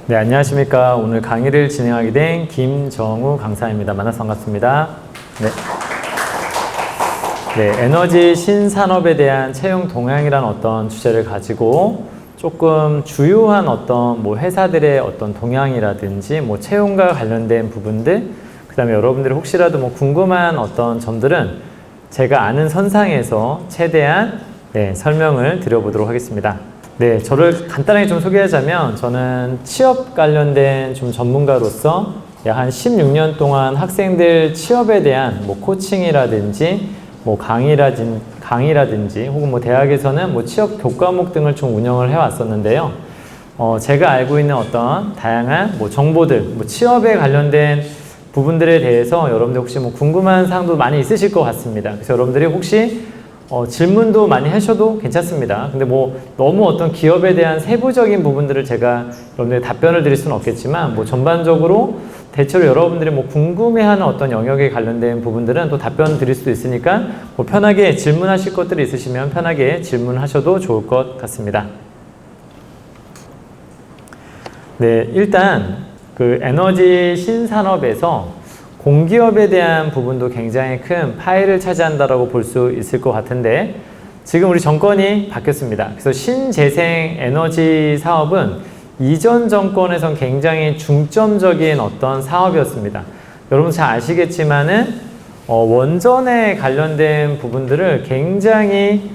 네, 안녕하십니까. 오늘 강의를 진행하게 된 김정우 강사입니다. 만나서 반갑습니다. 네, 에너지 신산업에 대한 채용 동향이란 어떤 주제를 가지고 조금 주요한 어떤 회사들의 어떤 동향이라든지 채용과 관련된 부분들, 그 다음에 여러분들이 혹시라도 궁금한 어떤 점들은 제가 아는 선상에서 최대한 설명을 드려보도록 하겠습니다. 네, 저를 간단하게 좀 소개하자면 저는 취업 관련된 전문가로서 약 한 16년 동안 학생들 취업에 대한 코칭이라든지 강의라든지 혹은 대학에서는 취업 교과목 등을 좀 운영을 해왔었는데요. 제가 알고 있는 어떤 다양한 정보들, 취업에 관련된 부분들에 대해서 여러분들 혹시 궁금한 사항도 많이 있으실 것 같습니다. 그래서 여러분들이 혹시 질문도 많이 하셔도 괜찮습니다. 근데 너무 어떤 기업에 대한 세부적인 부분들을 제가 여러분들에게 답변을 드릴 수는 없겠지만 전반적으로 대체로 여러분들이 궁금해하는 어떤 영역에 관련된 부분들은 또 답변 드릴 수도 있으니까 편하게 질문하실 것들이 있으시면 편하게 질문하셔도 좋을 것 같습니다. 네, 일단 그 에너지 신산업에서 공기업에 대한 부분도 굉장히 큰 파일을 차지한다라고 볼 수 있을 것 같은데 지금 우리 정권이 바뀌었습니다. 그래서 신재생 에너지 사업은 이전 정권에선 굉장히 중점적인 어떤 사업이었습니다. 여러분 잘 아시겠지만은 원전에 관련된 부분들을 굉장히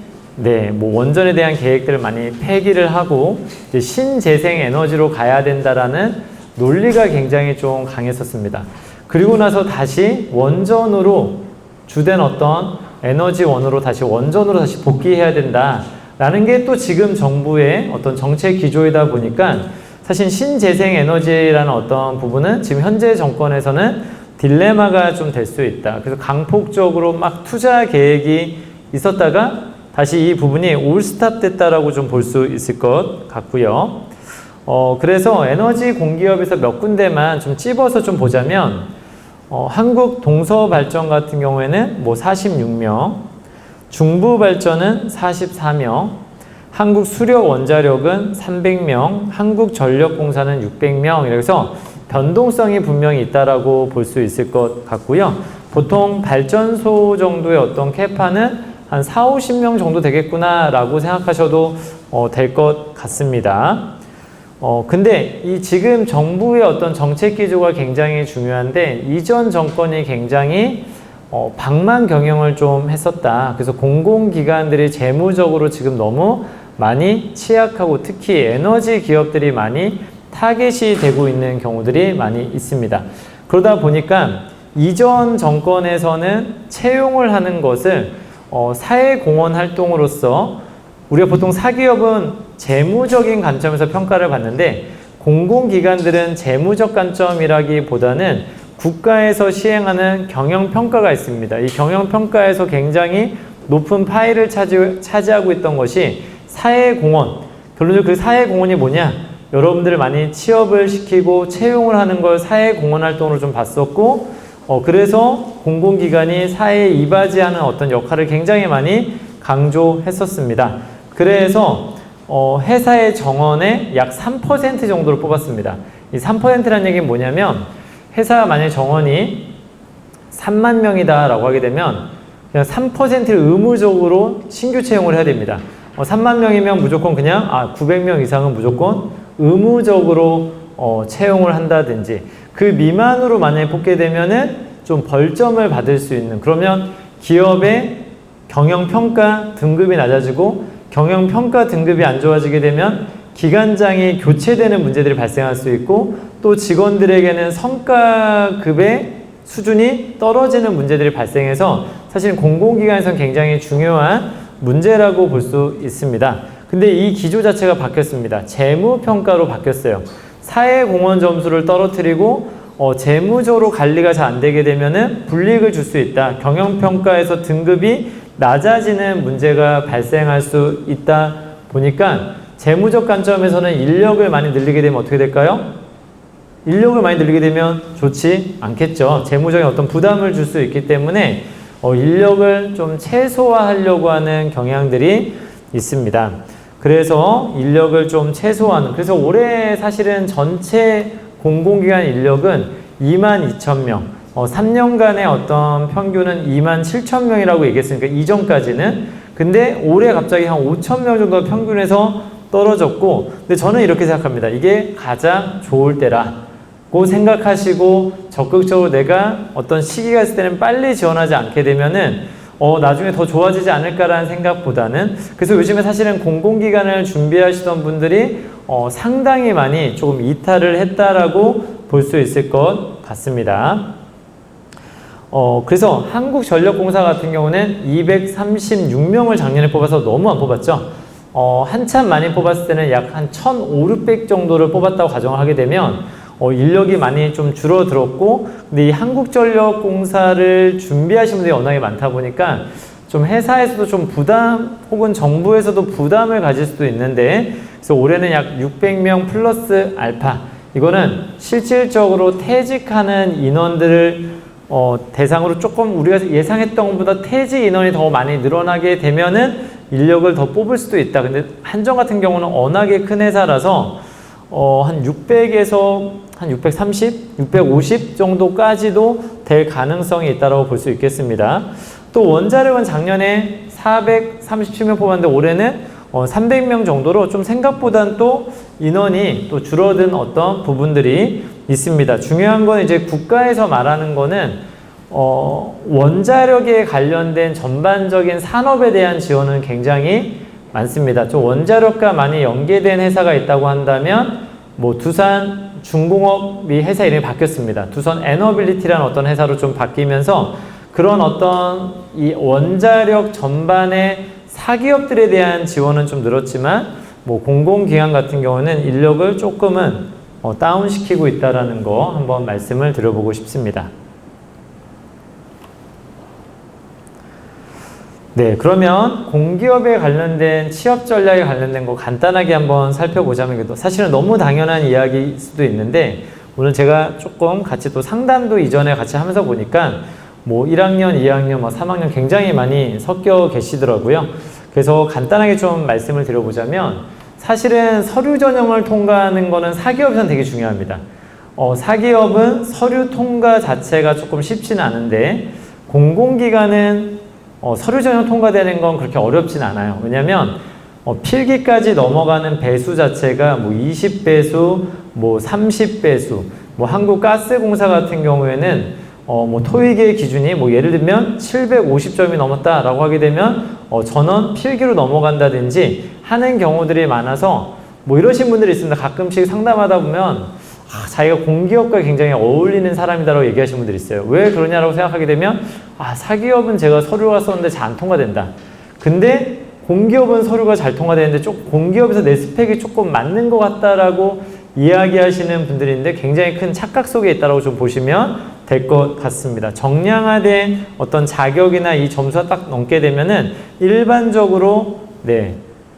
원전에 대한 계획들을 많이 폐기를 하고 이제 신재생 에너지로 가야 된다라는 논리가 굉장히 좀 강했었습니다. 그리고 나서 다시 원전으로 주된 어떤 에너지원으로 다시 원전으로 다시 복귀해야 된다라는 게 또 지금 정부의 어떤 정책 기조이다 보니까 사실 신재생 에너지라는 어떤 부분은 지금 현재 정권에서는 딜레마가 좀 될 수 있다. 그래서 강폭적으로 막 투자 계획이 있었다가 다시 이 부분이 올스탑 됐다라고 좀 볼 수 있을 것 같고요. 그래서 에너지 공기업에서 몇 군데만 좀 찝어서 좀 보자면 한국 동서발전 같은 경우에는 46명, 중부발전은 44명, 한국수력원자력은 300명, 한국전력공사는 600명 이래서 변동성이 분명히 있다라고 볼 수 있을 것 같고요. 보통 발전소 정도의 어떤 캐파는 한 4, 50명 정도 되겠구나라고 생각하셔도 될 것 같습니다. 근데 이 지금 정부의 어떤 정책 기조가 굉장히 중요한데 이전 정권이 굉장히 방만 경영을 좀 했었다. 그래서 공공기관들이 재무적으로 지금 너무 많이 취약하고 특히 에너지 기업들이 많이 타겟이 되고 있는 경우들이 많이 있습니다. 그러다 보니까 이전 정권에서는 채용을 하는 것을 사회공헌 활동으로서 우리가 보통 사기업은 재무적인 관점에서 평가를 받는데 공공기관들은 재무적 관점이라기보다는 국가에서 시행하는 경영평가가 있습니다. 이 경영평가에서 굉장히 높은 파일을 차지하고 있던 것이 사회공헌. 결론적으로 그 사회공헌이 뭐냐? 여러분들을 많이 취업을 시키고 채용을 하는 걸 사회공헌 활동으로 좀 봤었고 그래서 공공기관이 사회에 이바지하는 어떤 역할을 굉장히 많이 강조했었습니다. 그래서 회사의 정원의 약 3% 정도를 뽑았습니다. 이 3%라는 얘기는 뭐냐면 회사가 만약 정원이 3만 명이다 라고 하게 되면 그냥 3%를 의무적으로 신규 채용을 해야 됩니다. 3만 명이면 무조건 그냥 900명 이상은 무조건 의무적으로 채용을 한다든지 그 미만으로 만약에 뽑게 되면은 좀 벌점을 받을 수 있는 그러면 기업의 경영평가 등급이 낮아지고 경영평가 등급이 안 좋아지게 되면 기관장이 교체되는 문제들이 발생할 수 있고 또 직원들에게는 성과급의 수준이 떨어지는 문제들이 발생해서 사실 공공기관에서는 굉장히 중요한 문제라고 볼 수 있습니다. 근데 이 기조 자체가 바뀌었습니다. 재무평가로 바뀌었어요. 사회공헌 점수를 떨어뜨리고 재무적으로 관리가 잘 안 되게 되면은 불이익을 줄 수 있다. 경영평가에서 등급이 낮아지는 문제가 발생할 수 있다 보니까 재무적 관점에서는 인력을 많이 늘리게 되면 어떻게 될까요? 인력을 많이 늘리게 되면 좋지 않겠죠. 재무적인 어떤 부담을 줄 수 있기 때문에 인력을 좀 최소화하려고 하는 경향들이 있습니다. 그래서 인력을 좀 최소화하는, 그래서 올해 사실은 전체 공공기관 인력은 22,000명, 3년간의 어떤 평균은 27,000명이라고 얘기했으니까 이전까지는. 근데 올해 갑자기 한 5,000명 정도 평균에서 떨어졌고, 근데 저는 이렇게 생각합니다. 이게 가장 좋을 때라고 생각하시고 적극적으로 내가 어떤 시기가 있을 때는 빨리 지원하지 않게 되면은 나중에 더 좋아지지 않을까라는 생각보다는, 그래서 요즘에 사실은 공공기관을 준비하시던 분들이 상당히 많이 조금 이탈을 했다라고 볼 수 있을 것 같습니다. 그래서 한국전력공사 같은 경우는 236명을 작년에 뽑아서 너무 안 뽑았죠. 한참 많이 뽑았을 때는 약 한 1,500 정도를 뽑았다고 가정을 하게 되면 인력이 많이 좀 줄어들었고, 근데 이 한국전력공사를 준비하시는 분들이 워낙에 많다 보니까 좀 회사에서도 좀 부담, 혹은 정부에서도 부담을 가질 수도 있는데, 그래서 올해는 약 600명 플러스 알파, 이거는 실질적으로 퇴직하는 인원들을 대상으로 조금 우리가 예상했던 것보다 퇴직 인원이 더 많이 늘어나게 되면은 인력을 더 뽑을 수도 있다. 근데 한전 같은 경우는 워낙에 큰 회사라서 한 600에서 한 630, 650 정도까지도 될 가능성이 있다고 볼 수 있겠습니다. 또 원자력은 작년에 437명 뽑았는데 올해는 300명 정도로 좀 생각보다는 또 인원이 또 줄어든 어떤 부분들이 있습니다. 중요한 건 이제 국가에서 말하는 거는 원자력에 관련된 전반적인 산업에 대한 지원은 굉장히 많습니다. 좀 원자력과 많이 연계된 회사가 있다고 한다면 뭐 두산 중공업이 회사 이름이 바뀌었습니다. 두산 에너빌리티라는 어떤 회사로 좀 바뀌면서 그런 어떤 이 원자력 전반의 사기업들에 대한 지원은 좀 늘었지만, 뭐 공공기관 같은 경우는 인력을 조금은 다운시키고 있다는 거 한번 말씀을 드려보고 싶습니다. 네, 그러면 공기업에 관련된 취업 전략에 관련된 거 간단하게 한번 살펴보자면, 사실은 너무 당연한 이야기일 수도 있는데 오늘 제가 조금 같이 또 상담도 이전에 같이 하면서 보니까 뭐 1학년, 2학년, 뭐 3학년 굉장히 많이 섞여 계시더라고요. 그래서 간단하게 좀 말씀을 드려보자면, 사실은 서류 전형을 통과하는 거는 사기업에서는 되게 중요합니다. 사기업은 서류 통과 자체가 조금 쉽지는 않은데, 공공기관은 서류 전형 통과되는 건 그렇게 어렵진 않아요. 왜냐면 필기까지 넘어가는 배수 자체가 뭐 20배수, 뭐 30배수, 뭐 한국가스공사 같은 경우에는 뭐 토익의 기준이 뭐 예를 들면 750점이 넘었다라고 하게 되면 전원 필기로 넘어간다든지 하는 경우들이 많아서, 뭐 이러신 분들이 있습니다. 가끔씩 상담하다 보면 자기가 공기업과 굉장히 어울리는 사람이다라고 얘기하시는 분들이 있어요. 왜 그러냐라고 생각하게 되면 사기업은 제가 서류가 썼는데 잘 안 통과된다. 근데 공기업은 서류가 잘 통과되는데 공기업에서 내 스펙이 조금 맞는 것 같다라고 이야기하시는 분들인데 굉장히 큰 착각 속에 있다고 좀 보시면 될 것 같습니다. 정량화된 어떤 자격이나 이 점수가 딱 넘게 되면은 일반적으로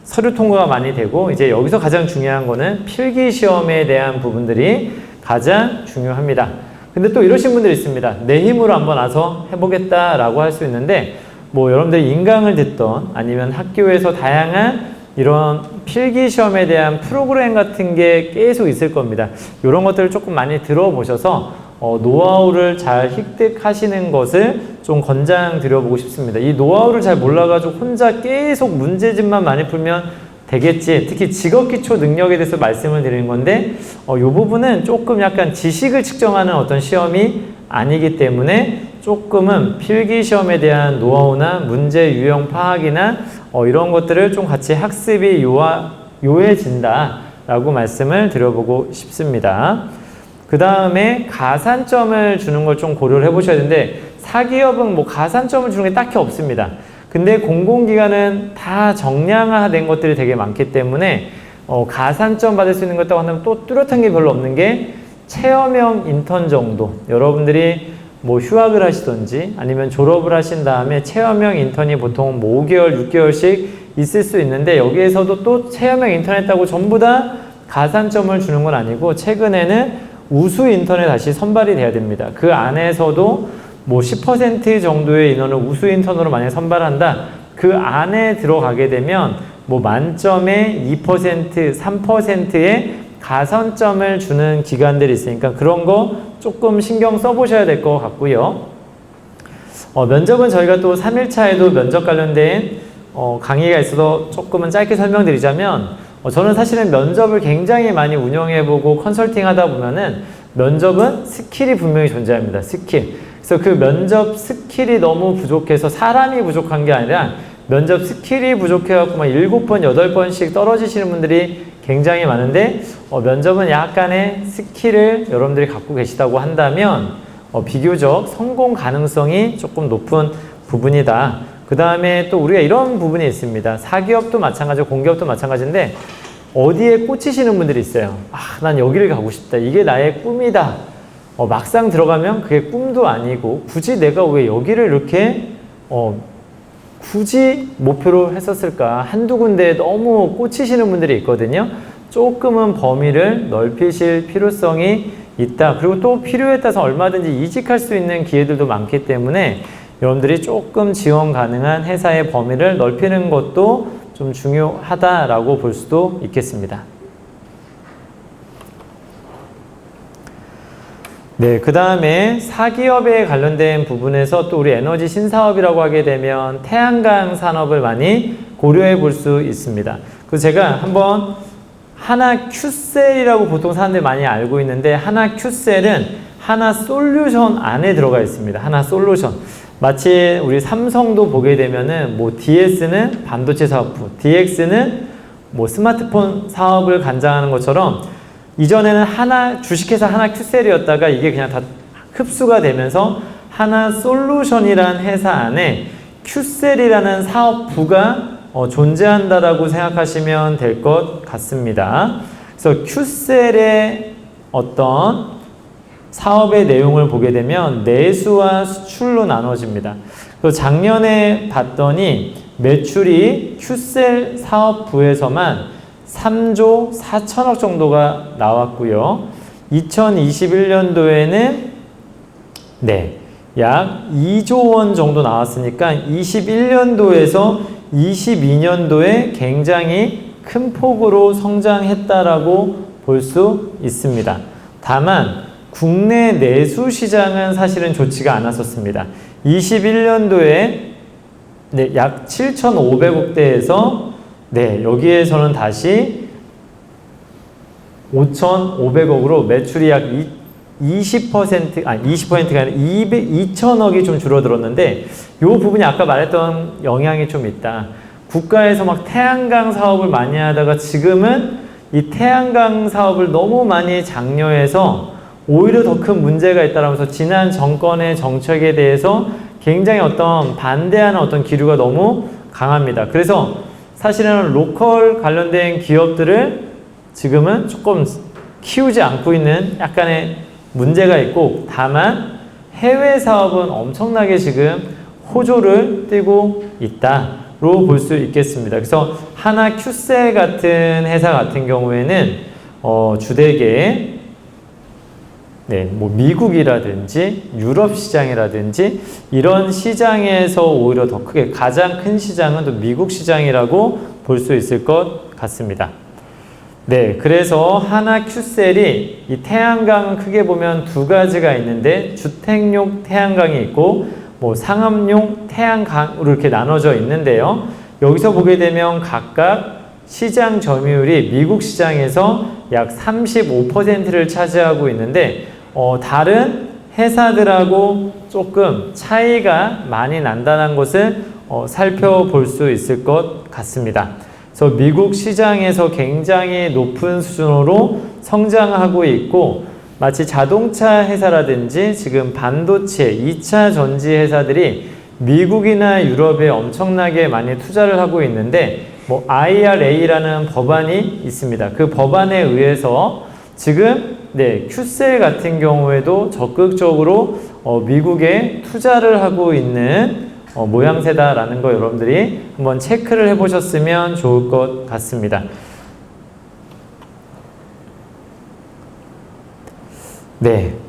서류 통과가 많이 되고, 이제 여기서 가장 중요한 거는 필기 시험에 대한 부분들이 가장 중요합니다. 근데 또 이러신 분들이 있습니다. 내 힘으로 한번 와서 해보겠다라고 할 수 있는데, 뭐 여러분들이 인강을 듣던 아니면 학교에서 다양한 이런 필기 시험에 대한 프로그램 같은 게 계속 있을 겁니다. 이런 것들을 조금 많이 들어보셔서 노하우를 잘 획득하시는 것을 좀 권장드려보고 싶습니다. 이 노하우를 잘 몰라가지고 혼자 계속 문제집만 많이 풀면 되겠지. 특히 직업기초 능력에 대해서 말씀을 드리는 건데, 이 부분은 조금 약간 지식을 측정하는 어떤 시험이 아니기 때문에 조금은 필기시험에 대한 노하우나 문제 유형 파악이나 이런 것들을 좀 같이 학습이 요해진다라고 말씀을 드려보고 싶습니다. 그 다음에 가산점을 주는 걸 좀 고려를 해보셔야 되는데, 사기업은 뭐 가산점을 주는 게 딱히 없습니다. 근데 공공기관은 다 정량화된 것들이 되게 많기 때문에 가산점 받을 수 있는 것 같다고 한다면 또 뚜렷한 게 별로 없는 게 체험형 인턴 정도, 여러분들이 뭐 휴학을 하시던지 아니면 졸업을 하신 다음에 체험형 인턴이 보통 뭐 5개월, 6개월씩 있을 수 있는데, 여기에서도 또 체험형 인턴 했다고 전부 다 가산점을 주는 건 아니고, 최근에는 우수 인턴에 다시 선발이 돼야 됩니다. 그 안에서도 뭐 10% 정도의 인원을 우수 인턴으로 만약 선발한다. 그 안에 들어가게 되면 뭐 만점에 2%, 3%의 가산점을 주는 기관들이 있으니까 그런 거 조금 신경 써보셔야 될 것 같고요. 면접은 저희가 또 3일차에도 면접 관련된 강의가 있어서 조금은 짧게 설명드리자면 저는 사실은 면접을 굉장히 많이 운영해보고 컨설팅 하다 보면은 면접은 스킬이 분명히 존재합니다. 스킬. 그래서 그 면접 스킬이 너무 부족해서 사람이 부족한 게 아니라 면접 스킬이 부족해갖고 막 7번, 8번씩 떨어지시는 분들이 굉장히 많은데 면접은 약간의 스킬을 여러분들이 갖고 계시다고 한다면 비교적 성공 가능성이 조금 높은 부분이다. 그 다음에 또 우리가 이런 부분이 있습니다. 사기업도 마찬가지고 공기업도 마찬가지인데 어디에 꽂히시는 분들이 있어요. 난 여기를 가고 싶다. 이게 나의 꿈이다. 막상 들어가면 그게 꿈도 아니고 굳이 내가 왜 여기를 이렇게 굳이 목표로 했었을까? 한두 군데에 너무 꽂히시는 분들이 있거든요. 조금은 범위를 넓히실 필요성이 있다. 그리고 또 필요에 따라서 얼마든지 이직할 수 있는 기회들도 많기 때문에 여러분들이 조금 지원 가능한 회사의 범위를 넓히는 것도 좀 중요하다라고 볼 수도 있겠습니다. 네, 그 다음에 사기업에 관련된 부분에서 또 우리 에너지 신사업이라고 하게 되면 태양광 산업을 많이 고려해 볼 수 있습니다. 그래서 제가 한번 하나 큐셀이라고 보통 사람들이 많이 알고 있는데 하나 큐셀은 하나 솔루션 안에 들어가 있습니다. 하나 솔루션. 마치 우리 삼성도 보게 되면은 뭐 DS는 반도체 사업부, DX는 뭐 스마트폰 사업을 관장하는 것처럼 이전에는 하나 주식회사 하나 큐셀이었다가 이게 그냥 다 흡수가 되면서 하나 솔루션이라는 회사 안에 큐셀이라는 사업부가 존재한다라고 생각하시면 될 것 같습니다. 그래서 큐셀의 어떤 사업의 내용을 보게 되면 내수와 수출로 나눠집니다. 그래서 작년에 봤더니 매출이 큐셀 사업부에서만 3조 4천억 정도가 나왔고요. 2021년도에는 약 2조 원 정도 나왔으니까 21년도에서 22년도에 굉장히 큰 폭으로 성장했다라고 볼 수 있습니다. 다만 국내 내수 시장은 사실은 좋지가 않았었습니다. 21년도에 약 7,500억대에서 여기에서는 다시 5,500억으로 매출이 약 20%가 아니라 2,000억이 좀 줄어들었는데 이 부분이 아까 말했던 영향이 좀 있다. 국가에서 막 태양광 사업을 많이 하다가 지금은 이 태양광 사업을 너무 많이 장려해서 오히려 더 큰 문제가 있다라면서 지난 정권의 정책에 대해서 굉장히 어떤 반대하는 어떤 기류가 너무 강합니다. 그래서 사실은 로컬 관련된 기업들을 지금은 조금 키우지 않고 있는 약간의 문제가 있고 다만 해외 사업은 엄청나게 지금 호조를 띄고 있다로 볼 수 있겠습니다. 그래서 하나 큐셀 같은 회사 같은 경우에는 주되게 뭐 미국이라든지 유럽 시장이라든지 이런 시장에서 오히려 더 크게 가장 큰 시장은 또 미국 시장이라고 볼 수 있을 것 같습니다. 그래서 하나 큐셀이 이 태양광은 크게 보면 두 가지가 있는데 주택용 태양광이 있고 뭐 상업용 태양광으로 이렇게 나눠져 있는데요. 여기서 보게 되면 각각 시장 점유율이 미국 시장에서 약 35%를 차지하고 있는데 다른 회사들하고 조금 차이가 많이 난다는 것을 살펴볼 수 있을 것 같습니다. 그래서 미국 시장에서 굉장히 높은 수준으로 성장하고 있고 마치 자동차 회사라든지 지금 반도체, 2차 전지 회사들이 미국이나 유럽에 엄청나게 많이 투자를 하고 있는데 뭐 IRA라는 법안이 있습니다. 그 법안에 의해서 지금 큐셀 같은 경우에도 적극적으로 미국에 투자를 하고 있는 모양새다라는 거 여러분들이 한번 체크를 해보셨으면 좋을 것 같습니다.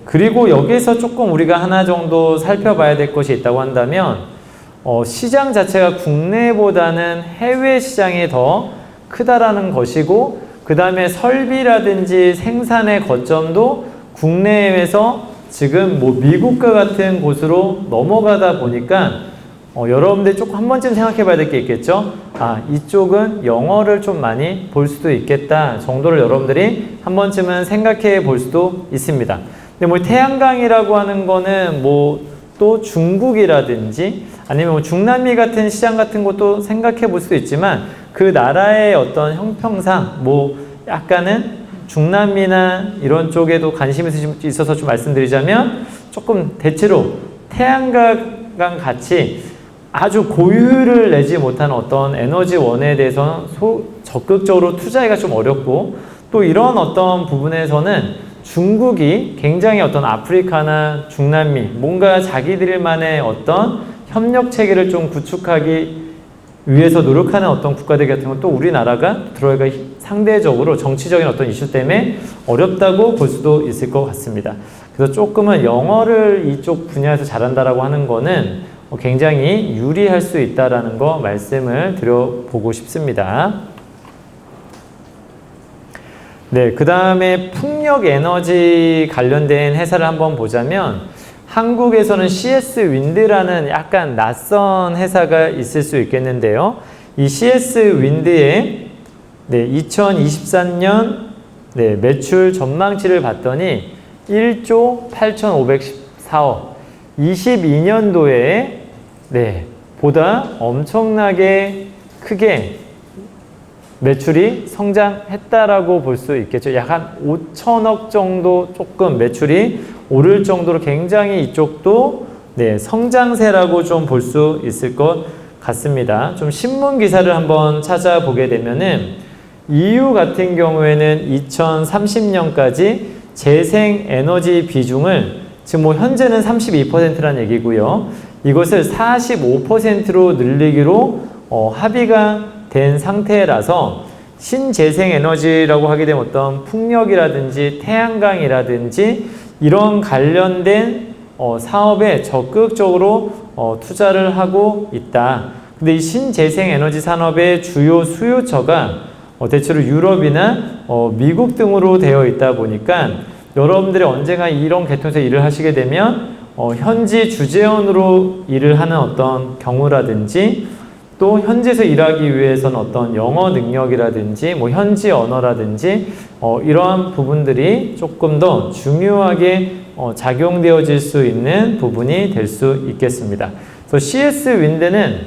그리고 여기에서 조금 우리가 하나 정도 살펴봐야 될 것이 있다고 한다면 시장 자체가 국내보다는 해외 시장이 더 크다라는 것이고, 그 다음에 설비라든지 생산의 거점도 국내에서 지금 뭐 미국과 같은 곳으로 넘어가다 보니까 여러분들이 조금 한 번쯤 생각해 봐야 될 게 있겠죠. 이쪽은 영어를 좀 많이 볼 수도 있겠다 정도를 여러분들이 한 번쯤은 생각해 볼 수도 있습니다. 근데 뭐 태양광이라고 하는 거는 뭐 또 중국이라든지 아니면 뭐 중남미 같은 시장 같은 것도 생각해 볼 수도 있지만, 그 나라의 어떤 형평상 뭐 약간은 중남미나 이런 쪽에도 관심이 있어서 좀 말씀드리자면, 조금 대체로 태양광 같이 아주 고효율을 내지 못하는 어떤 에너지원에 대해서 적극적으로 투자하기가 좀 어렵고, 또 이런 어떤 부분에서는 중국이 굉장히 어떤 아프리카나 중남미 뭔가 자기들만의 어떤 협력 체계를 좀 구축하기 위해서 노력하는 어떤 국가들 같은 건 또 우리나라가 들어가기가 상대적으로 정치적인 어떤 이슈 때문에 어렵다고 볼 수도 있을 것 같습니다. 그래서 조금은 영어를 이쪽 분야에서 잘한다라고 하는 거는 굉장히 유리할 수 있다라는 거 말씀을 드려보고 싶습니다. 네, 그 다음에 풍력 에너지 관련된 회사를 한번 보자면, 한국에서는 CS 윈드라는 약간 낯선 회사가 있을 수 있겠는데요. 이 CS 윈드의 2023년 매출 전망치를 봤더니 1조 8,514억, 22년도에 보다 엄청나게 크게 매출이 성장했다라고 볼 수 있겠죠. 약 한 5천억 정도 조금 매출이 오를 정도로 굉장히 이쪽도 성장세라고 좀 볼 수 있을 것 같습니다. 좀 신문 기사를 한번 찾아보게 되면은 EU 같은 경우에는 2030년까지 재생 에너지 비중을 지금 뭐 현재는 32%라는 얘기고요. 이것을 45%로 늘리기로 합의가 된 상태라서, 신재생에너지라고 하게 되면 어떤 풍력이라든지 태양광이라든지 이런 관련된 사업에 적극적으로 투자를 하고 있다. 근데 이 신재생에너지 산업의 주요 수요처가 대체로 유럽이나 미국 등으로 되어 있다 보니까, 여러분들이 언젠가 이런 계통에서 일을 하시게 되면 현지 주재원으로 일을 하는 어떤 경우라든지, 또 현지에서 일하기 위해서는 어떤 영어 능력이라든지 뭐 현지 언어라든지 이러한 부분들이 조금 더 중요하게 작용되어질 수 있는 부분이 될 수 있겠습니다. 그래서 CS 윈드는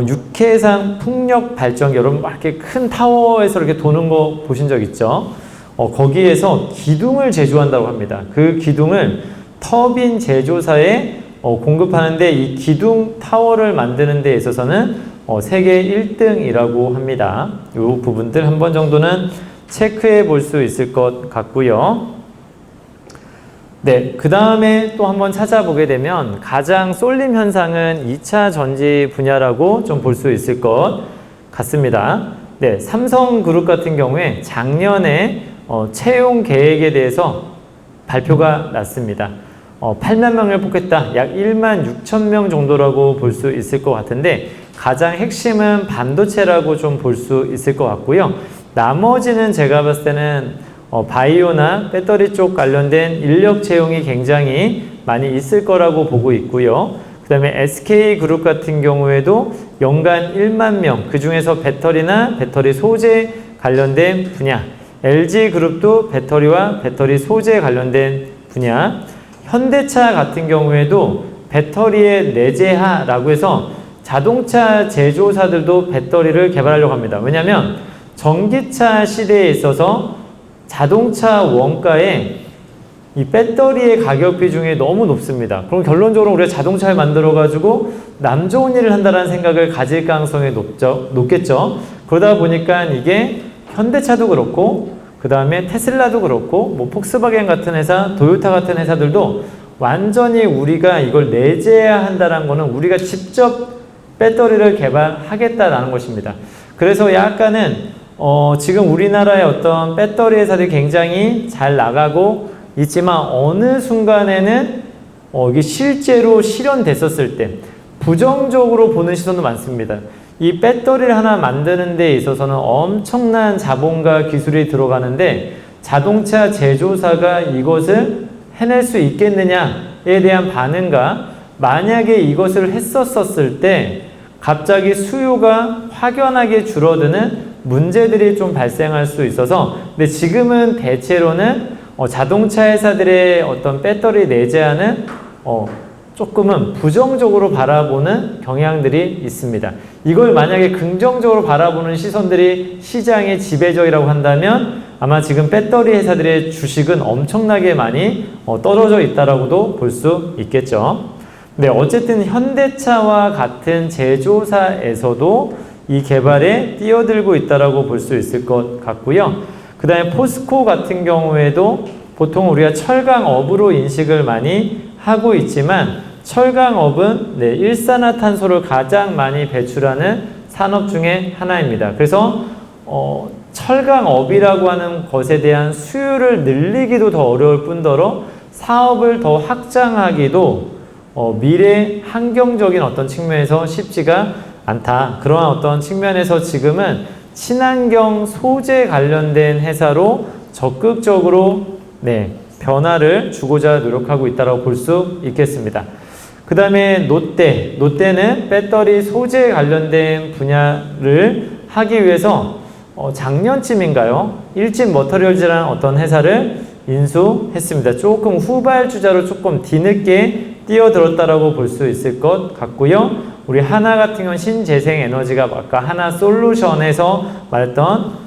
육해상 풍력 발전기, 여러분 이렇게 큰 타워에서 이렇게 도는 거 보신 적 있죠? 거기에서 기둥을 제조한다고 합니다. 그 기둥을 터빈 제조사에 공급하는데, 이 기둥 타워를 만드는 데 있어서는 세계 1등이라고 합니다. 이 부분들 한 번 정도는 체크해 볼 수 있을 것 같고요. 네, 그 다음에 또 한번 찾아보게 되면 가장 쏠림 현상은 2차 전지 분야라고 좀 볼 수 있을 것 같습니다. 네, 삼성그룹 같은 경우에 작년에 채용 계획에 대해서 발표가 났습니다. 8만 명을 뽑겠다. 약 1만 6천 명 정도라고 볼 수 있을 것 같은데, 가장 핵심은 반도체라고 좀 볼 수 있을 것 같고요. 나머지는 제가 봤을 때는 바이오나 배터리 쪽 관련된 인력 채용이 굉장히 많이 있을 거라고 보고 있고요. 그 다음에 SK그룹 같은 경우에도 연간 1만 명, 그 중에서 배터리나 배터리 소재 관련된 분야, LG그룹도 배터리와 배터리 소재 관련된 분야, 현대차 같은 경우에도 배터리의 내재화라고 해서 자동차 제조사들도 배터리를 개발하려고 합니다. 왜냐하면 전기차 시대에 있어서 자동차 원가에 이 배터리의 가격 비중이 너무 높습니다. 그럼 결론적으로 우리가 자동차를 만들어가지고 남 좋은 일을 한다는 생각을 가질 가능성이 높겠죠. 그러다 보니까 이게 현대차도 그렇고, 그 다음에 테슬라도 그렇고, 뭐 폭스바겐 같은 회사, 도요타 같은 회사들도 완전히 우리가 이걸 내재해야 한다는 거는 우리가 직접 배터리를 개발하겠다라는 것입니다. 그래서 약간은 지금 우리나라의 어떤 배터리 회사들이 굉장히 잘 나가고 있지만, 어느 순간에는 이게 실제로 실현됐었을 때 부정적으로 보는 시선도 많습니다. 이 배터리를 하나 만드는 데 있어서는 엄청난 자본과 기술이 들어가는데 자동차 제조사가 이것을 해낼 수 있겠느냐에 대한 반응과 만약에 이것을 했었을 때 갑자기 수요가 확연하게 줄어드는 문제들이 좀 발생할 수 있어서 근데 지금은 대체로는 자동차 회사들의 어떤 배터리 내재하는 조금은 부정적으로 바라보는 경향들이 있습니다. 이걸 만약에 긍정적으로 바라보는 시선들이 시장의 지배적이라고 한다면 아마 지금 배터리 회사들의 주식은 엄청나게 많이 떨어져 있다라고도 볼 수 있겠죠. 네, 어쨌든 현대차와 같은 제조사에서도 이 개발에 뛰어들고 있다라고 볼 수 있을 것 같고요. 그 다음에 포스코 같은 경우에도 보통 우리가 철강업으로 인식을 많이 하고 있지만 철강업은 일산화탄소를 가장 많이 배출하는 산업 중에 하나입니다. 그래서 철강업이라고 하는 것에 대한 수요를 늘리기도 더 어려울 뿐더러 사업을 더 확장하기도 미래 환경적인 어떤 측면에서 쉽지가 않다. 그러한 어떤 측면에서 지금은 친환경 소재 관련된 회사로 적극적으로 변화를 주고자 노력하고 있다고 볼 수 있겠습니다. 그 다음에 롯데는 배터리 소재 관련된 분야를 하기 위해서 작년쯤인가요? 일진머터리얼즈라는 어떤 회사를 인수했습니다. 조금 후발주자로 조금 뒤늦게 뛰어들었다라고 볼 수 있을 것 같고요. 우리 하나 같은 경우는 신재생에너지가 아까 하나솔루션에서 말했던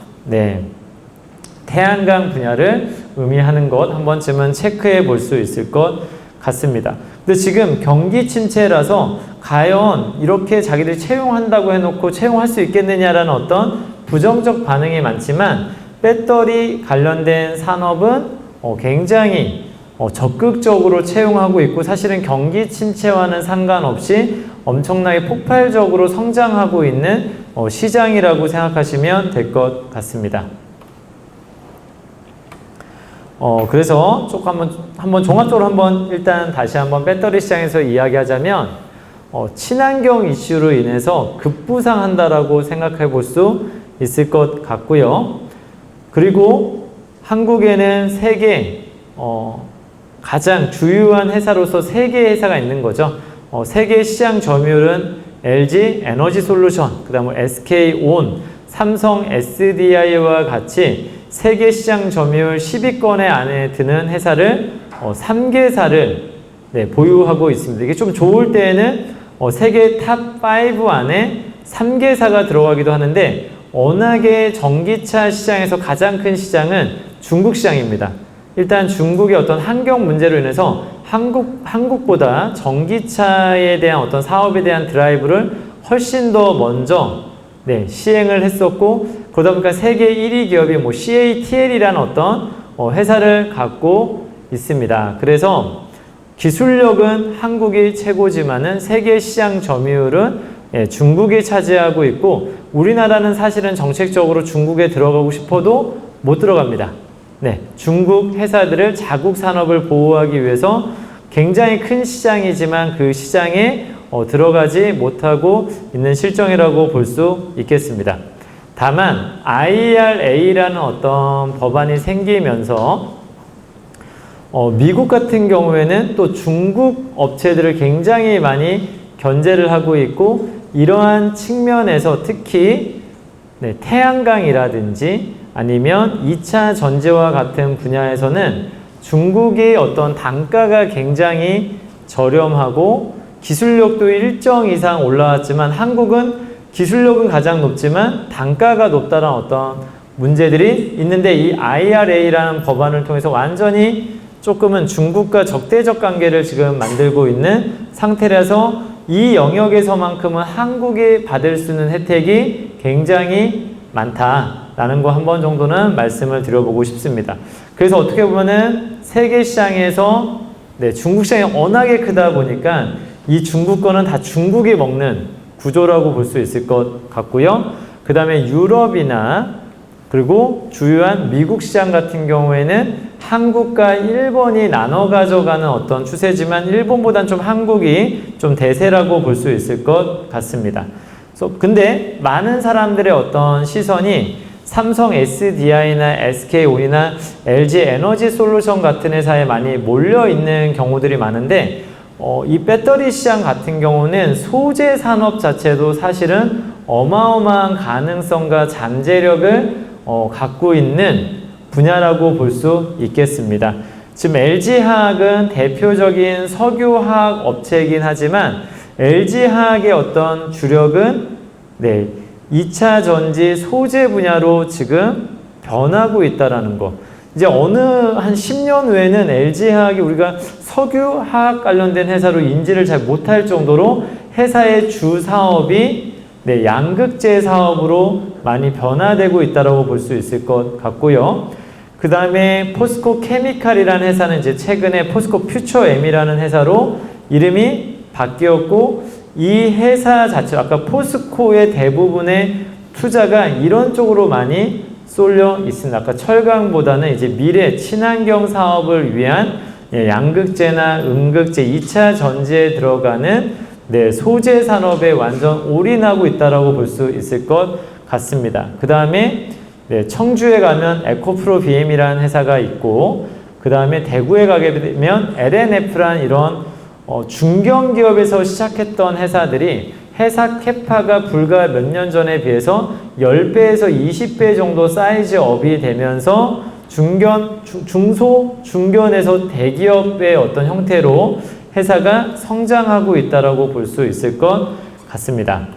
태양광 분야를 의미하는 것 한 번쯤은 체크해 볼 수 있을 것 같습니다. 근데 지금 경기 침체라서 과연 이렇게 자기들이 채용한다고 해놓고 채용할 수 있겠느냐라는 어떤 부정적 반응이 많지만 배터리 관련된 산업은 굉장히 적극적으로 채용하고 있고 사실은 경기 침체와는 상관없이 엄청나게 폭발적으로 성장하고 있는 시장이라고 생각하시면 될 것 같습니다. 그래서 조금 한번 종합적으로 일단 다시 한번 배터리 시장에서 이야기하자면 친환경 이슈로 인해서 급부상한다라고 생각해 볼 수 있을 것 같고요. 그리고 한국에는 세계 가장 주요한 회사로서 세 개의 회사가 있는 거죠. 세계 시장 점유율은 LG 에너지 솔루션, 그 다음에 SK온, 삼성 SDI와 같이 세계 시장 점유율 10위권에 안에 드는 회사를 3개사를 보유하고 있습니다. 이게 좀 좋을 때에는 세계 탑5 안에 3개사가 들어가기도 하는데 워낙에 전기차 시장에서 가장 큰 시장은 중국 시장입니다. 일단 중국의 어떤 환경 문제로 인해서 한국보다 전기차에 대한 어떤 사업에 대한 드라이브를 훨씬 더 먼저 시행을 했었고 그러다 보니까 세계 1위 기업이 CATL이라는 어떤 회사를 갖고 있습니다. 그래서 기술력은 한국이 최고지만은 세계 시장 점유율은 중국이 차지하고 있고 우리나라는 사실은 정책적으로 중국에 들어가고 싶어도 못 들어갑니다. 중국 회사들을 자국 산업을 보호하기 위해서 굉장히 큰 시장이지만 그 시장에 들어가지 못하고 있는 실정이라고 볼 수 있겠습니다. 다만 IRA라는 어떤 법안이 생기면서 미국 같은 경우에는 또 중국 업체들을 굉장히 많이 견제를 하고 있고 이러한 측면에서 특히 태양광이라든지 아니면 2차 전지와 같은 분야에서는 중국의 어떤 단가가 굉장히 저렴하고 기술력도 일정 이상 올라왔지만 한국은 기술력은 가장 높지만 단가가 높다는 어떤 문제들이 있는데 이 IRA라는 법안을 통해서 완전히 조금은 중국과 적대적 관계를 지금 만들고 있는 상태라서 이 영역에서만큼은 한국이 받을 수 있는 혜택이 굉장히 많다라는 거 한 번 정도는 말씀을 드려보고 싶습니다. 그래서 어떻게 보면은 세계 시장에서 중국 시장이 워낙에 크다 보니까 이 중국 거는 다 중국이 먹는 구조라고 볼 수 있을 것 같고요. 그 다음에 유럽이나 그리고 주요한 미국 시장 같은 경우에는 한국과 일본이 나눠 가져가는 어떤 추세지만 일본보단 좀 한국이 좀 대세라고 볼 수 있을 것 같습니다. 근데 많은 사람들의 어떤 시선이 삼성 SDI나 SK온이나 LG 에너지 솔루션 같은 회사에 많이 몰려 있는 경우들이 많은데 이 배터리 시장 같은 경우는 소재 산업 자체도 사실은 어마어마한 가능성과 잠재력을 갖고 있는 분야라고 볼 수 있겠습니다. 지금 LG화학은 대표적인 석유화학 업체이긴 하지만 LG화학의 어떤 주력은 2차 전지 소재 분야로 지금 변하고 있다라는 거. 이제 어느 한 10년 후에는 LG화학이 우리가 석유화학 관련된 회사로 인지를 잘 못할 정도로 회사의 주 사업이 양극재 사업으로 많이 변화되고 있다고 볼 수 있을 것 같고요. 그 다음에 포스코 케미칼이라는 회사는 이제 최근에 포스코 퓨처엠이라는 회사로 이름이 바뀌었고, 이 회사 자체, 아까 포스코의 대부분의 투자가 이런 쪽으로 많이 쏠려 있습니다. 아까 철강보다는 이제 미래 친환경 사업을 위한 양극재나 음극재, 2차 전지에 들어가는 소재 산업에 완전 올인하고 있다라고 볼 수 있을 것 같습니다. 그 다음에 청주에 가면 에코프로 BM이라는 회사가 있고, 그 다음에 대구에 가게 되면 LNF라는 이런 중견기업에서 시작했던 회사들이 회사 캐파가 불과 몇 년 전에 비해서 10배에서 20배 정도 사이즈업이 되면서 중소, 중견에서 대기업의 어떤 형태로 회사가 성장하고 있다고 볼 수 있을 것 같습니다.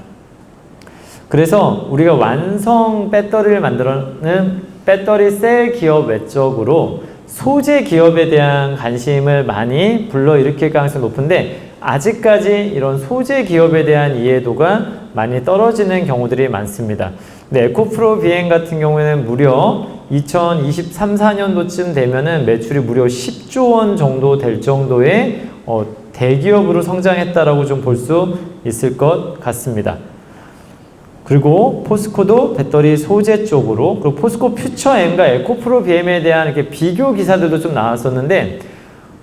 그래서 우리가 완성 배터리를 만드는 배터리 셀 기업 외적으로 소재 기업에 대한 관심을 많이 불러일으킬 가능성이 높은데, 아직까지 이런 소재 기업에 대한 이해도가 많이 떨어지는 경우들이 많습니다. 에코프로 BM 같은 경우에는 무려 2023, 4년도쯤 되면은 매출이 무려 10조 원 정도 될 정도의 대기업으로 성장했다라고 좀 볼 수 있을 것 같습니다. 그리고 포스코도 배터리 소재 쪽으로, 그리고 포스코 퓨처엠과 에코프로 BM에 대한 이렇게 비교 기사들도 좀 나왔었는데,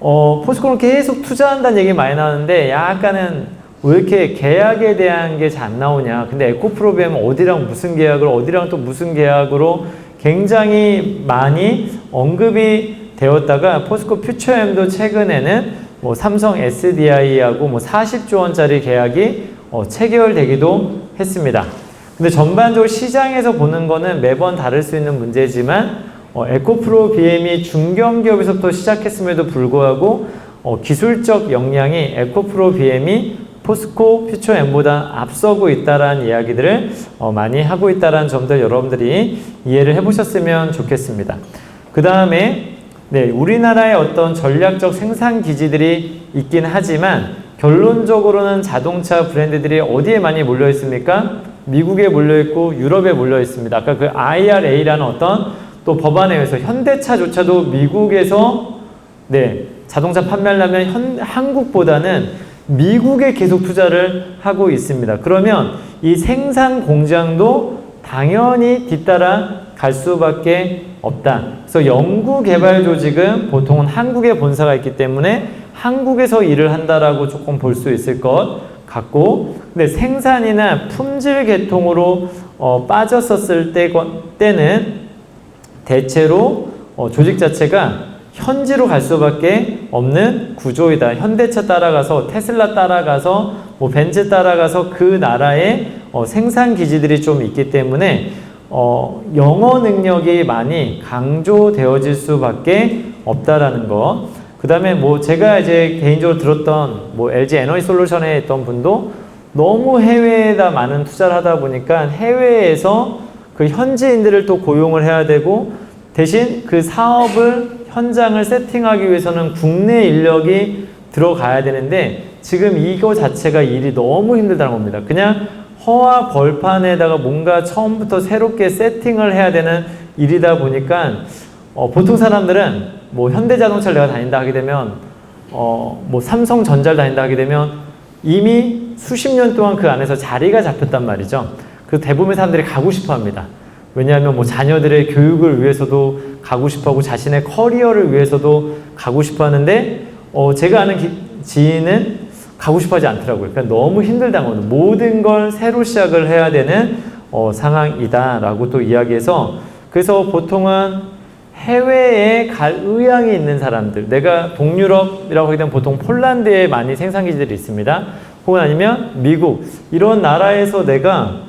포스코는 계속 투자한다는 얘기 많이 나오는데 약간은 왜 이렇게 계약에 대한 게 잘 안 나오냐. 근데 에코프로 BM은 어디랑 무슨 계약을, 어디랑 또 무슨 계약으로 굉장히 많이 언급이 되었다가, 포스코 퓨처엠도 최근에는 삼성 SDI하고 40조 원짜리 계약이 체결되기도 했습니다. 근데 전반적으로 시장에서 보는 거는 매번 다를 수 있는 문제지만, 에코프로 BM이 중견기업에서부터 시작했음에도 불구하고 기술적 역량이 에코프로 BM이 포스코 퓨처엠보다 앞서고 있다라는 이야기들을 많이 하고 있다라는 점들 여러분들이 이해를 해보셨으면 좋겠습니다. 그 다음에 우리나라의 어떤 전략적 생산 기지들이 있긴 하지만 결론적으로는 자동차 브랜드들이 어디에 많이 몰려 있습니까? 미국에 몰려 있고 유럽에 몰려 있습니다. 아까 그 IRA라는 어떤 또 법안에 의해서 현대차조차도 미국에서 자동차 판매를 하면 한국보다는 미국에 계속 투자를 하고 있습니다. 그러면 이 생산 공장도 당연히 뒤따라 갈 수밖에 없다. 그래서 연구개발 조직은 보통은 한국에 본사가 있기 때문에 한국에서 일을 한다라고 조금 볼 수 있을 것 같고, 근데 생산이나 품질 계통으로 빠졌었을 때는 대체로 조직 자체가 현지로 갈 수밖에 없는 구조이다. 현대차 따라가서, 테슬라 따라가서, 벤츠 따라가서 그 나라의 생산 기지들이 좀 있기 때문에 영어 능력이 많이 강조되어질 수밖에 없다라는 것. 그 다음에 제가 이제 개인적으로 들었던 LG 에너지 솔루션에 있던 분도 너무 해외에다 많은 투자를 하다 보니까 해외에서 그 현지인들을 또 고용을 해야 되고, 대신 그 사업을 현장을 세팅하기 위해서는 국내 인력이 들어가야 되는데, 지금 이거 자체가 일이 너무 힘들다는 겁니다. 그냥 허와 벌판에다가 뭔가 처음부터 새롭게 세팅을 해야 되는 일이다 보니까 보통 사람들은 현대자동차를 내가 다닌다 하게 되면 삼성전자를 다닌다 하게 되면 이미 수십 년 동안 그 안에서 자리가 잡혔단 말이죠. 그래서 대부분의 사람들이 가고 싶어 합니다. 왜냐하면 뭐 자녀들의 교육을 위해서도 가고 싶어하고 자신의 커리어를 위해서도 가고 싶어하는데 제가 아는 지인은 가고 싶어하지 않더라고요. 그러니까 너무 힘들다고 모든 걸 새로 시작을 해야 되는 상황이다라고 또 이야기해서 그래서 보통은 해외에 갈 의향이 있는 사람들, 내가 동유럽이라고 하게 되면 보통 폴란드에 많이 생산기지들이 있습니다. 혹은 아니면 미국 이런 나라에서 내가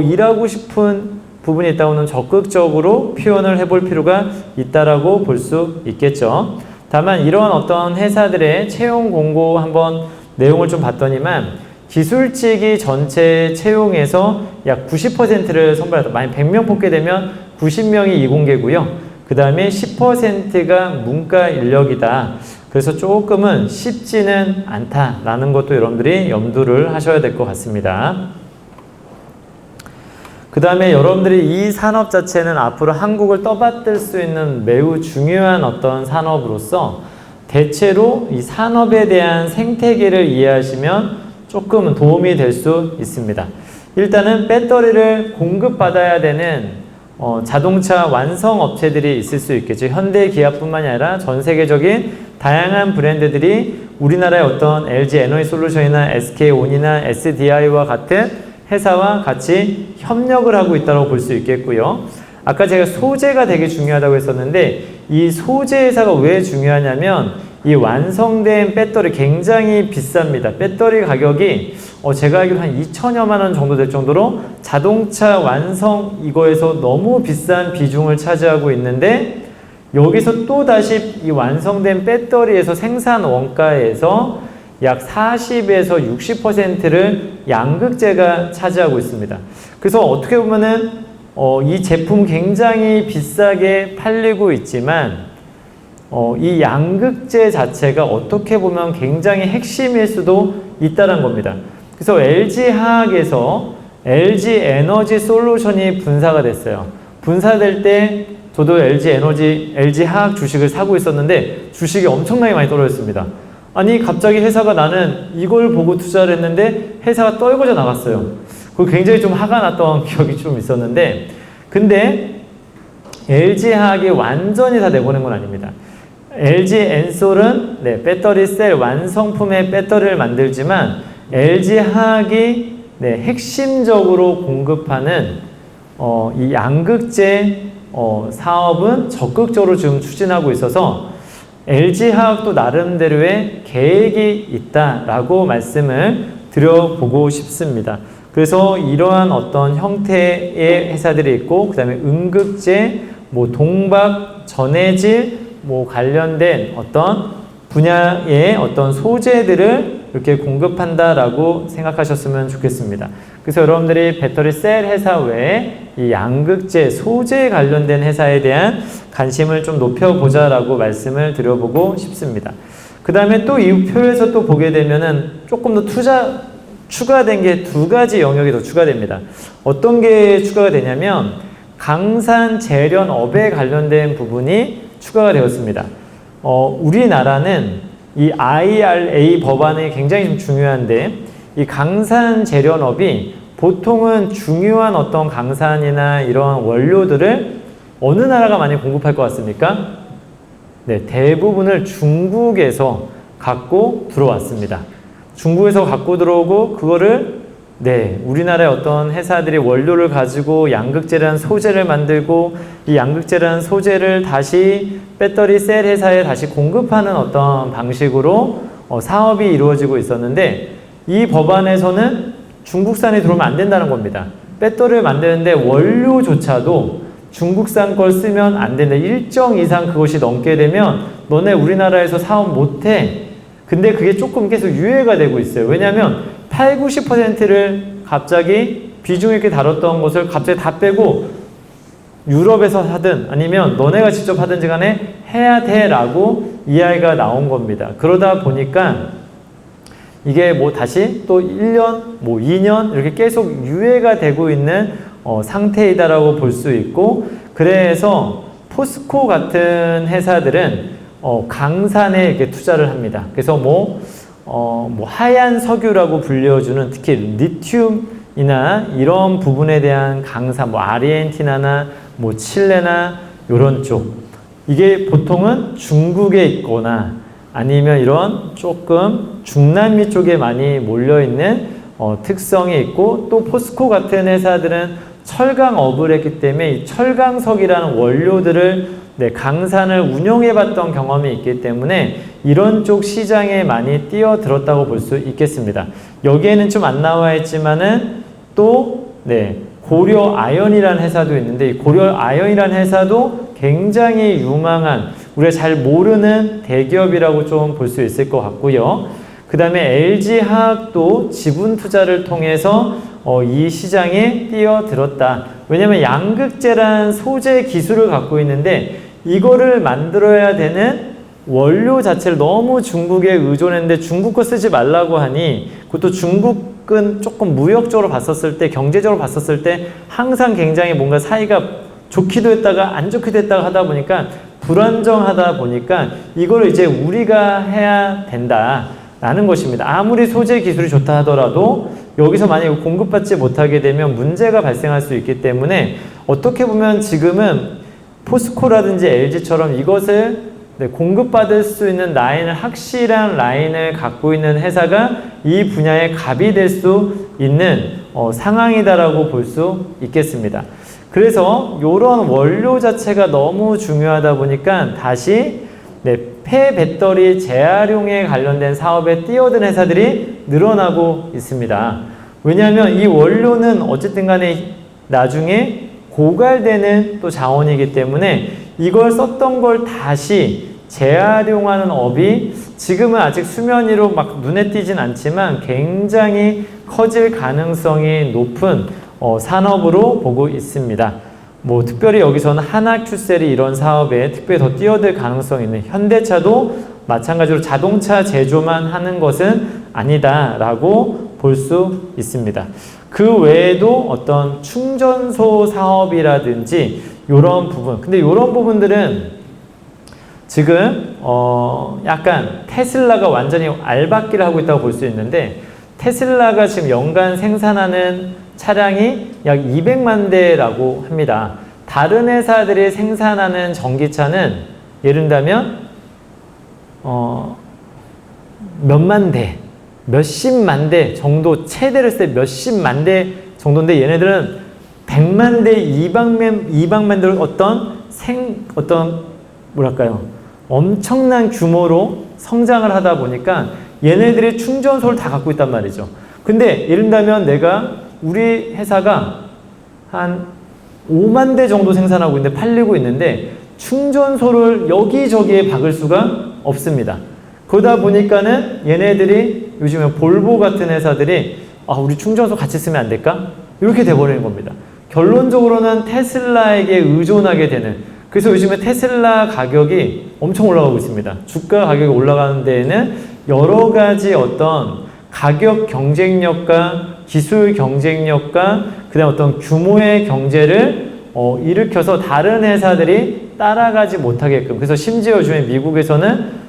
일하고 싶은 부분이 있다고는 적극적으로 표현을 해볼 필요가 있다라고 볼 수 있겠죠. 다만 이런 어떤 회사들의 채용 공고 한번 내용을 좀 봤더니만 기술직이 전체 채용에서 약 90%를 선발하다. 만약 100명 뽑게 되면 90명이 이공계고요. 그 다음에 10%가 문과 인력이다. 그래서 조금은 쉽지는 않다라는 것도 여러분들이 염두를 하셔야 될 것 같습니다. 그 다음에 여러분들이 이 산업 자체는 앞으로 한국을 떠받들 수 있는 매우 중요한 어떤 산업으로서 대체로 이 산업에 대한 생태계를 이해하시면 조금은 도움이 될 수 있습니다. 일단은 배터리를 공급받아야 되는 자동차 완성 업체들이 있을 수 있겠죠. 현대 기아뿐만이 아니라 전 세계적인 다양한 브랜드들이 우리나라의 어떤 LG 에너지 솔루션이나 SK온이나 SDI와 같은 회사와 같이 협력을 하고 있다고 볼 수 있겠고요. 아까 제가 소재가 되게 중요하다고 했었는데 이 소재 회사가 왜 중요하냐면 이 완성된 배터리 굉장히 비쌉니다. 배터리 가격이 제가 알기로 한 2천여만 원 정도 될 정도로 자동차 완성 이거에서 너무 비싼 비중을 차지하고 있는데 여기서 또 다시 이 완성된 배터리에서 생산 원가에서 약 40에서 60%를 양극재가 차지하고 있습니다. 그래서 어떻게 보면은 이 제품 굉장히 비싸게 팔리고 있지만 이 양극재 자체가 어떻게 보면 굉장히 핵심일 수도 있다는 겁니다. 그래서 LG화학에서 LG에너지 솔루션이 분사가 됐어요. 분사될 때 저도 LG화학 주식을 사고 있었는데 주식이 엄청나게 많이 떨어졌습니다. 아니 갑자기 회사가 나는 이걸 보고 투자를 했는데 회사가 떨궈져 나갔어요. 그거 굉장히 좀 화가 났던 기억이 좀 있었는데 근데 LG화학이 완전히 다 내보낸 건 아닙니다. LG엔솔은 배터리 셀 완성품의 배터리를 만들지만 LG화학이 핵심적으로 공급하는 이 양극재 사업은 적극적으로 지금 추진하고 있어서 LG화학도 나름대로의 계획이 있다라고 말씀을 드려보고 싶습니다. 그래서 이러한 어떤 형태의 회사들이 있고 그 다음에 음극재, 동박, 전해질 관련된 어떤 분야의 어떤 소재들을 이렇게 공급한다라고 생각하셨으면 좋겠습니다. 그래서 여러분들이 배터리 셀 회사 외에 이 양극재, 소재에 관련된 회사에 대한 관심을 좀 높여보자라고 말씀을 드려보고 싶습니다. 그 다음에 또 이 표에서 또 보게 되면은 조금 더 추가된 게 두 가지 영역이 더 추가됩니다. 어떤 게 추가가 되냐면 강산 재련업에 관련된 부분이 추가가 되었습니다. 우리나라는 이 IRA 법안이 굉장히 좀 중요한데 이 강산 재련업이 보통은 중요한 어떤 강산이나 이런 원료들을 어느 나라가 많이 공급할 것 같습니까? 대부분을 중국에서 갖고 들어왔습니다. 중국에서 갖고 들어오고 그거를 우리나라의 어떤 회사들이 원료를 가지고 양극재라는 소재를 만들고 이 양극재라는 소재를 다시 배터리 셀 회사에 다시 공급하는 어떤 방식으로 사업이 이루어지고 있었는데 이 법안에서는 중국산이 들어오면 안 된다는 겁니다. 배터리를 만드는데 원료조차도 중국산 걸 쓰면 안 된다. 일정 이상 그것이 넘게 되면 너네 우리나라에서 사업 못해. 근데 그게 조금 계속 유예가 되고 있어요. 왜냐하면 80~90%를 갑자기 비중 있게 다뤘던 것을 갑자기 다 빼고 유럽에서 하든 아니면 너네가 직접 하든지 간에 해야 돼 라고 이야기가 나온 겁니다. 그러다 보니까 이게 다시 또 1년, 2년 이렇게 계속 유예가 되고 있는 상태이다라고 볼 수 있고 그래서 포스코 같은 회사들은 강산에 이렇게 투자를 합니다. 그래서 하얀 석유라고 불려주는 특히 리튬 이나 이런 부분에 대한 강사, 뭐 아르헨티나나 뭐 칠레나 이런 쪽, 이게 보통은 중국에 있거나 아니면 이런 조금 중남미 쪽에 많이 몰려있는 특성이 있고, 또 포스코 같은 회사들은 철강업을 했기 때문에 이 철강석이라는 원료들을 강산을 운영해봤던 경험이 있기 때문에 이런 쪽 시장에 많이 뛰어들었다고 볼 수 있겠습니다. 여기에는 좀 안 나와 있지만은 또 고려 아연이라는 회사도 있는데, 이 고려 아연이라는 회사도 굉장히 유망한, 우리가 잘 모르는 대기업이라고 좀 볼 수 있을 것 같고요. 그 다음에 LG화학도 지분 투자를 통해서 이 시장에 뛰어들었다. 왜냐하면 양극재란 소재 기술을 갖고 있는데, 이거를 만들어야 되는 원료 자체를 너무 중국에 의존했는데 중국 거 쓰지 말라고 하니, 그것도 중국은 조금 무역적으로 봤었을 때, 경제적으로 봤었을 때 항상 굉장히 뭔가 사이가 좋기도 했다가 안 좋기도 했다가 하다 보니까 불안정하다 보니까 이걸 이제 우리가 해야 된다라는 것입니다. 아무리 소재 기술이 좋다 하더라도 여기서 만약에 공급받지 못하게 되면 문제가 발생할 수 있기 때문에, 어떻게 보면 지금은 포스코라든지 LG처럼 이것을 공급받을 수 있는 라인을, 확실한 라인을 갖고 있는 회사가 이 분야의 갑이 될 수 있는 상황이다라고 볼 수 있겠습니다. 그래서 이런 원료 자체가 너무 중요하다 보니까 다시 폐배터리 재활용에 관련된 사업에 뛰어든 회사들이 늘어나고 있습니다. 왜냐하면 이 원료는 어쨌든 간에 나중에 고갈되는 또 자원이기 때문에 이걸 썼던 걸 다시 재활용하는 업이 지금은 아직 수면 위로 막 눈에 띄진 않지만 굉장히 커질 가능성이 높은 산업으로 보고 있습니다. 뭐 특별히 여기서는 하나큐셀이 이런 사업에 특별히 더 뛰어들 가능성이 있는, 현대차도 마찬가지로 자동차 제조만 하는 것은 아니다라고 볼 수 있습니다. 그 외에도 어떤 충전소 사업이라든지 이런 부분, 근데 이런 부분들은 지금 약간 테슬라가 완전히 알박기를 하고 있다고 볼 수 있는데, 테슬라가 지금 연간 생산하는 차량이 약 200만 대라고 합니다. 다른 회사들이 생산하는 전기차는 예를 들면 몇만 대, 몇십만 대 정도, 최대를 쓸 때 몇십만 대 정도인데, 얘네들은 100만 대, 200만 대를 어떤 뭐랄까요, 엄청난 규모로 성장을 하다 보니까 얘네들이 충전소를 다 갖고 있단 말이죠. 근데 예를 들면 우리 회사가 한 5만 대 정도 생산하고 있는데, 팔리고 있는데 충전소를 여기저기에 박을 수가 없습니다. 그러다 보니까는 얘네들이 요즘에 볼보 같은 회사들이 우리 충전소 같이 쓰면 안 될까? 이렇게 돼버리는 겁니다. 결론적으로는 테슬라에게 의존하게 되는, 그래서 요즘에 테슬라 가격이 엄청 올라가고 있습니다. 주가 가격이 올라가는 데에는 여러 가지 어떤 가격 경쟁력과 기술 경쟁력과 그다음 어떤 규모의 경제를 일으켜서 다른 회사들이 따라가지 못하게끔, 그래서 심지어 요즘에 미국에서는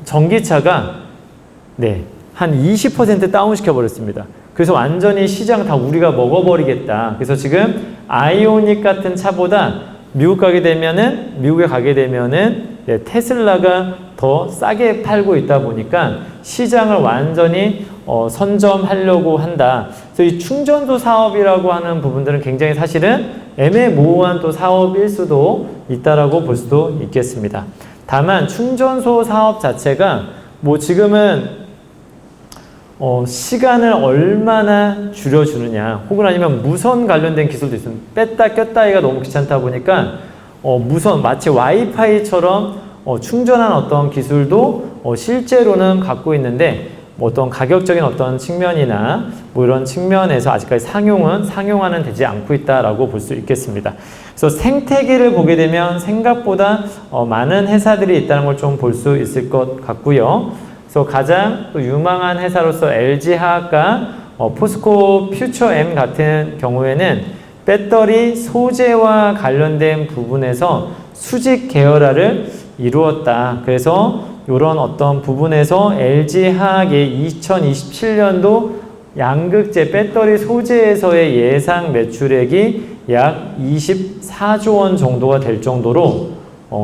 전기차가 한 20% 다운시켜 버렸습니다. 그래서 완전히 시장 다 우리가 먹어버리겠다. 그래서 지금 아이오닉 같은 차보다 미국에 가게 되면은 테슬라가 더 싸게 팔고 있다 보니까 시장을 완전히 선점하려고 한다. 그래서 이 충전소 사업이라고 하는 부분들은 굉장히 사실은 애매모호한 또 사업일 수도 있다라고 볼 수도 있겠습니다. 다만 충전소 사업 자체가 뭐 지금은 시간을 얼마나 줄여주느냐, 혹은 아니면 무선 관련된 기술도 있습니다. 뺐다 꼈다 하기가 너무 귀찮다 보니까 무선, 마치 와이파이처럼 충전한 어떤 기술도 실제로는 갖고 있는데, 어떤 가격적인 어떤 측면이나 뭐 이런 측면에서 아직까지 상용화는 되지 않고 있다라고 볼 수 있겠습니다. 그래서 생태계를 보게 되면 생각보다 많은 회사들이 있다는 걸 좀 볼 수 있을 것 같고요. 그래서 가장 또 유망한 회사로서 LG화학과 포스코 퓨처엠 같은 경우에는 배터리 소재와 관련된 부분에서 수직 계열화를 이루었다. 그래서 이런 어떤 부분에서 LG화학의 2027년도 양극재 배터리 소재에서의 예상 매출액이 약 24조 원 정도가 될 정도로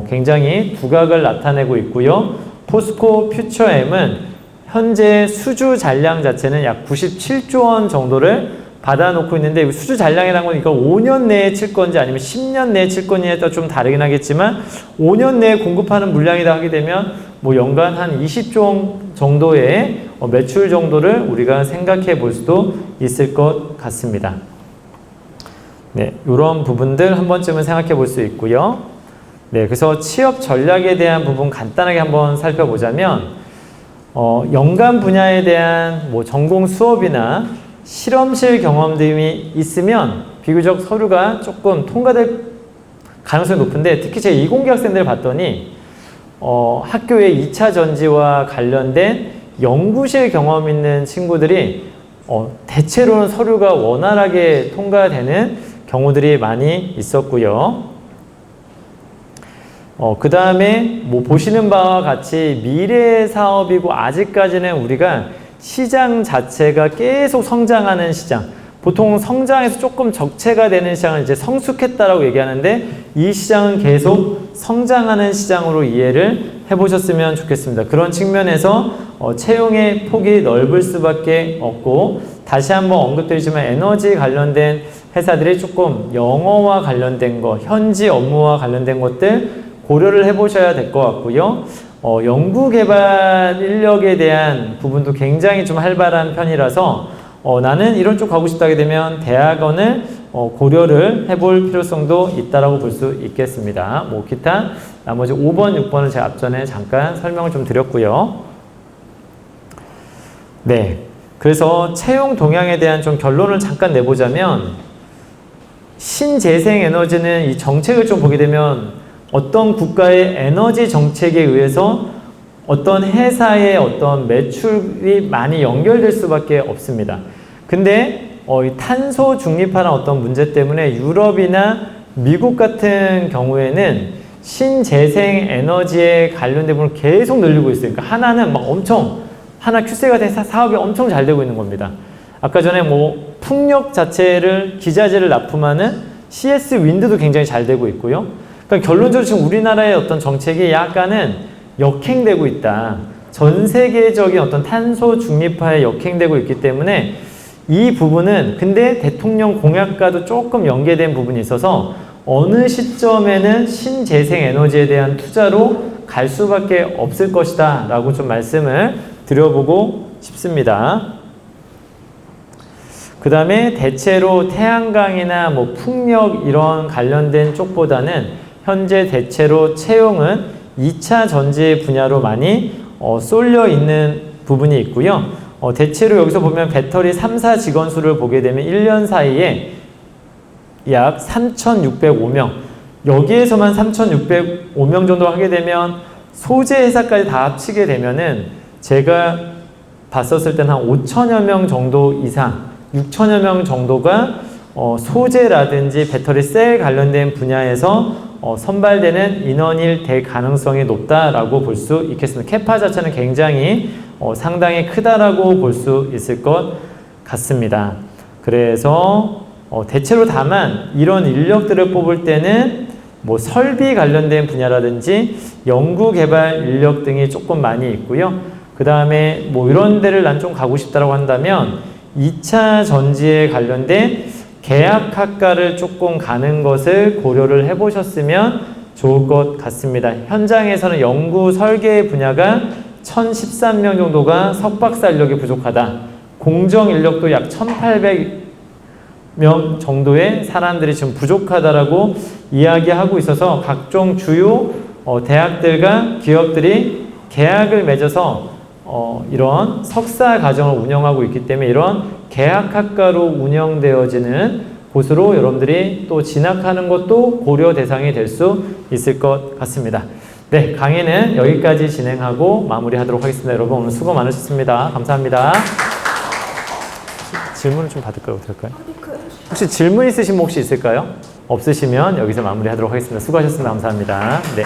굉장히 두각을 나타내고 있고요. 포스코 퓨처엠은 현재 수주 잔량 자체는 약 97조 원 정도를 받아놓고 있는데, 수주 잔량이라는 건 이거 5년 내에 칠 건지 아니면 10년 내에 칠 건지에 따라 좀 다르긴 하겠지만 5년 내에 공급하는 물량이다 하게 되면 뭐 연간 한 20조 정도의 매출 정도를 우리가 생각해 볼 수도 있을 것 같습니다. 네, 이런 부분들 한 번쯤은 생각해 볼 수 있고요. 네, 그래서 취업 전략에 대한 부분 간단하게 한번 살펴보자면, 연관 분야에 대한 뭐 전공 수업이나 실험실 경험 등이 있으면 비교적 서류가 조금 통과될 가능성이 높은데, 특히 제 이공계 학생들을 봤더니 학교의 2차 전지와 관련된 연구실 경험 있는 친구들이 대체로는 서류가 원활하게 통과되는 경우들이 많이 있었고요. 그 다음에 뭐 보시는 바와 같이 미래 사업이고, 아직까지는 우리가 시장 자체가 계속 성장하는 시장, 보통 성장에서 조금 적체가 되는 시장을 이제 성숙했다라고 얘기하는데, 이 시장은 계속 성장하는 시장으로 이해를 해보셨으면 좋겠습니다. 그런 측면에서 채용의 폭이 넓을 수밖에 없고, 다시 한번 언급드리지만 에너지 관련된 회사들이 조금 영어와 관련된 거, 현지 업무와 관련된 것들 고려를 해보셔야 될 것 같고요. 연구개발 인력에 대한 부분도 굉장히 좀 활발한 편이라서 나는 이런 쪽 가고 싶다 하게 되면 대학원을 고려를 해볼 필요성도 있다라고 볼 수 있겠습니다. 뭐 기타 나머지 5번, 6번은 제가 앞전에 잠깐 설명을 좀 드렸고요. 네, 그래서 채용 동향에 대한 좀 결론을 잠깐 내보자면, 신재생 에너지는 이 정책을 좀 보게 되면 어떤 국가의 에너지 정책에 의해서 어떤 회사의 어떤 매출이 많이 연결될 수밖에 없습니다. 근데 이 탄소 중립화나 어떤 문제 때문에 유럽이나 미국 같은 경우에는 신재생 에너지에 관련된 부분을 계속 늘리고 있어요. 그러니까 하나는 막 엄청, 하나 큐세가 된 사업이 엄청 잘 되고 있는 겁니다. 아까 전에 뭐 풍력 자체를, 기자재를 납품하는 CS 윈드도 굉장히 잘 되고 있고요. 그러니까 결론적으로 지금 우리나라의 어떤 정책이 약간은 역행되고 있다. 전 세계적인 어떤 탄소 중립화에 역행되고 있기 때문에 이 부분은, 근데 대통령 공약과도 조금 연계된 부분이 있어서 어느 시점에는 신재생 에너지에 대한 투자로 갈 수밖에 없을 것이다 라고 좀 말씀을 드려보고 싶습니다. 그 다음에 대체로 태양광이나 뭐 풍력 이런 관련된 쪽보다는 현재 대체로 채용은 2차 전지 분야로 많이 쏠려 있는 부분이 있고요. 대체로 여기서 보면 배터리 3사 직원 수를 보게 되면 1년 사이에 약 3,605명, 여기에서만 3,605명 정도 하게 되면 소재 회사까지 다 합치게 되면은 제가 봤었을 때는 한 5천여 명 정도 이상, 6천여 명 정도가 소재라든지 배터리 셀 관련된 분야에서 선발되는 인원일 될 가능성이 높다라고 볼 수 있겠습니다. 캐파 자체는 굉장히 상당히 크다라고 볼 수 있을 것 같습니다. 그래서 대체로 다만 이런 인력들을 뽑을 때는 뭐 설비 관련된 분야라든지 연구개발 인력 등이 조금 많이 있고요. 그 다음에 뭐 이런 데를 난 좀 가고 싶다라고 한다면 2차 전지에 관련된 계약학과를 조금 가는 것을 고려를 해보셨으면 좋을 것 같습니다. 현장에서는 연구 설계 분야가 1,013명 정도가 석박사 인력이 부족하다. 공정 인력도 약 1,800명 정도의 사람들이 지금 부족하다라고 이야기하고 있어서 각종 주요 대학들과 기업들이 계약을 맺어서 이런 석사 과정을 운영하고 있기 때문에 이런 계약학과로 운영되어지는 곳으로 여러분들이 또 진학하는 것도 고려 대상이 될 수 있을 것 같습니다. 네, 강의는 여기까지 진행하고 마무리하도록 하겠습니다. 여러분 오늘 수고 많으셨습니다. 감사합니다. 질문을 좀 받을까요? 어떨까요? 혹시 질문 있으신 분 혹시 있을까요? 없으시면 여기서 마무리하도록 하겠습니다. 수고하셨습니다. 감사합니다. 네.